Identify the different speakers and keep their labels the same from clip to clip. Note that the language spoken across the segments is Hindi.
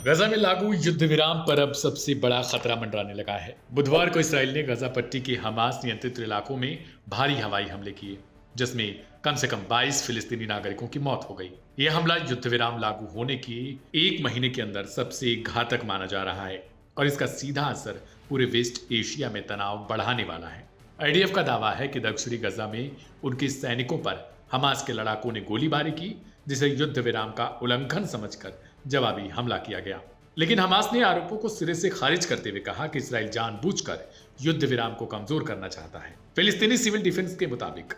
Speaker 1: गजा में लागू युद्ध विराम पर अब सबसे बड़ा खतरा मंडराने लगा है। बुधवार को इसराइल ने गजा पट्टी के हमास नियंत्रित इलाकों में भारी हवाई हमले किए, जिसमें कम से कम 22 फिलिस्तीनी नागरिकों की मौत हो गई। यह हमला युद्ध विराम लागू होने की एक महीने के अंदर सबसे घातक माना जा रहा है और इसका सीधा असर पूरे वेस्ट एशिया में तनाव बढ़ाने वाला है। आईडीएफ का दावा है कि दक्षिणी गजा में उनके सैनिकों पर हमास के लड़ाकों ने गोलीबारी की, जिसे युद्ध विराम का उल्लंघन समझकर जवाबी हमला किया गया। लेकिन हमास ने आरोपों को सिरे से खारिज करते हुए कहा कि इसराइल जानबूझकर युद्ध विराम को कमजोर करना चाहता है। फिलिस्तीनी सिविल डिफेंस के मुताबिक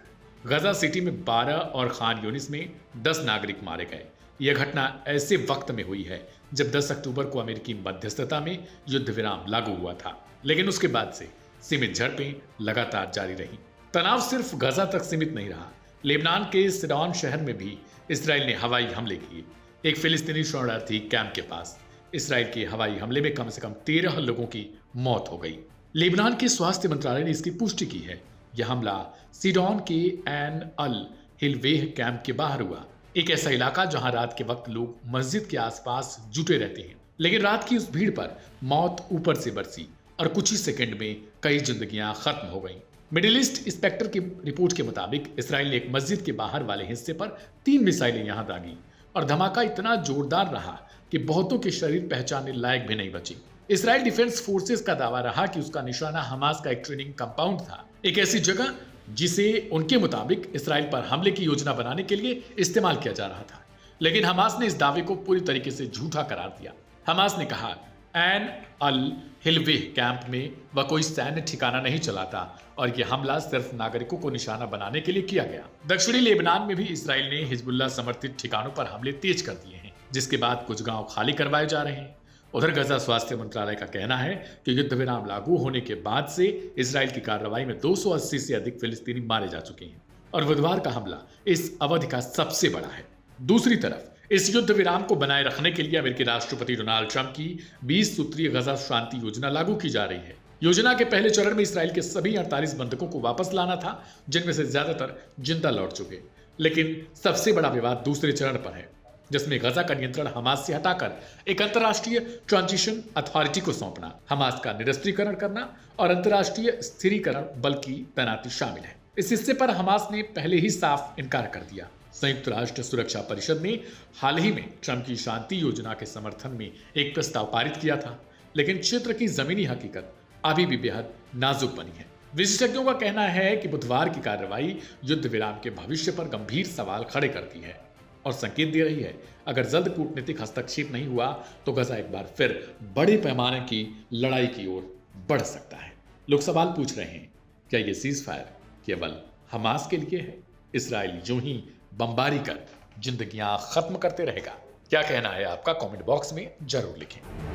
Speaker 1: गजा सिटी में 12 और खान यूनिस में 10 नागरिक मारे गए। यह घटना ऐसे वक्त में हुई है जब 10 अक्टूबर को अमेरिकी मध्यस्थता में युद्ध विराम लागू हुआ था, लेकिन उसके बाद से सीमित झड़पें लगातार जारी रही। तनाव सिर्फ गजा तक सीमित नहीं रहा। लेबनान के सिडॉन शहर में भी इसराइल ने हवाई हमले किए। एक फिलिस्तीनी शरणार्थी कैंप के पास इसराइल के हवाई हमले में कम से कम 13 लोगों की मौत हो गई। लेबनान के स्वास्थ्य मंत्रालय ने इसकी पुष्टि की है। यह हमला सीडॉन के एन अल हिलवेह कैंप के बाहर हुआ, एक ऐसा इलाका जहां रात के वक्त लोग मस्जिद के आसपास जुटे रहते हैं। लेकिन रात की उस भीड़ पर मौत ऊपर से बरसी और कुछ ही सेकंड में कई जिंदगियां खत्म हो गईं। मिडिल ईस्ट इंस्पेक्टर की रिपोर्ट के मुताबिक इसराइल ने एक मस्जिद के बाहर वाले हिस्से पर 3 मिसाइलें यहां दागी और धमाका इतना जोरदार रहा कि बहुतों के शरीर पहचानने लायक भी नहीं बची। इसराइल डिफेंस फोर्सेस का दावा रहा कि उसका निशाना हमास का एक ट्रेनिंग कंपाउंड था, एक ऐसी जगह जिसे उनके मुताबिक इसराइल पर हमले की योजना बनाने के लिए इस्तेमाल किया जा रहा था। लेकिन हमास ने इस दावे को पूरी तरीके से झूठा करार दिया। हमास ने कहा एन अल हिलवेह कैंप में वह कोई सैन्य ठिकाना नहीं चलाता और यह हमला सिर्फ नागरिकों को निशाना बनाने के लिए किया गया। दक्षिणी लेबनान में भी इसराइल ने हिजबुल्लाह समर्थित ठिकानों पर हमले तेज कर दिए हैं, जिसके बाद कुछ गांव खाली करवाए जा रहे हैं। उधर गजा स्वास्थ्य मंत्रालय का कहना है कि युद्ध विराम लागू होने के बाद से इसराइल की कार्रवाई में 280 से अधिक फिलिस्तीनी मारे जा चुके हैं और बुधवार का हमला इस अवधि का सबसे बड़ा है। दूसरी तरफ इस युद्ध विराम को बनाए रखने के लिए अमेरिकी राष्ट्रपति डोनाल्ड ट्रंप की 20 सूत्रीय गजा शांति योजना लागू की जा रही है। योजना के पहले चरण में इसराइल के सभी 48 बंधकों को वापस लाना था, जिनमें से ज्यादातर जिंदा लौट चुके। लेकिन सबसे बड़ा विवाद दूसरे चरण पर है, जिसमें गजा का नियंत्रण हमास से हटाकर एक अंतर्राष्ट्रीय ट्रांजिशन अथॉरिटी को सौंपना, हमास का निरस्त्रीकरण करना और अंतर्राष्ट्रीय स्थिरीकरण बल की तैनाती शामिल है। इस हिस्से पर हमास ने पहले ही साफ इनकार कर दिया। संयुक्त राष्ट्र सुरक्षा परिषद ने हाल ही में ट्रंप की शांति योजना के समर्थन में एक प्रस्ताव पारित किया था, लेकिन क्षेत्र की जमीनी हकीकत अभी भी बेहद नाजुक बनी है। विशेषज्ञों का कहना है कि बुधवार की कार्रवाई युद्ध विराम के भविष्य पर गंभीर सवाल खड़े करती है और संकेत दे रही है अगर जल्द कूटनीतिक हस्तक्षेप नहीं हुआ तो गजा एक बार फिर बड़े पैमाने की लड़ाई की ओर बढ़ सकता है। लोग सवाल पूछ रहे हैं, क्या यह सीज फायर केवल हमास के लिए है? इसराइल यूं ही बमबारी कर जिंदगियां खत्म करते रहेगा? क्या कहना है आपका? कमेंट बॉक्स में जरूर लिखें।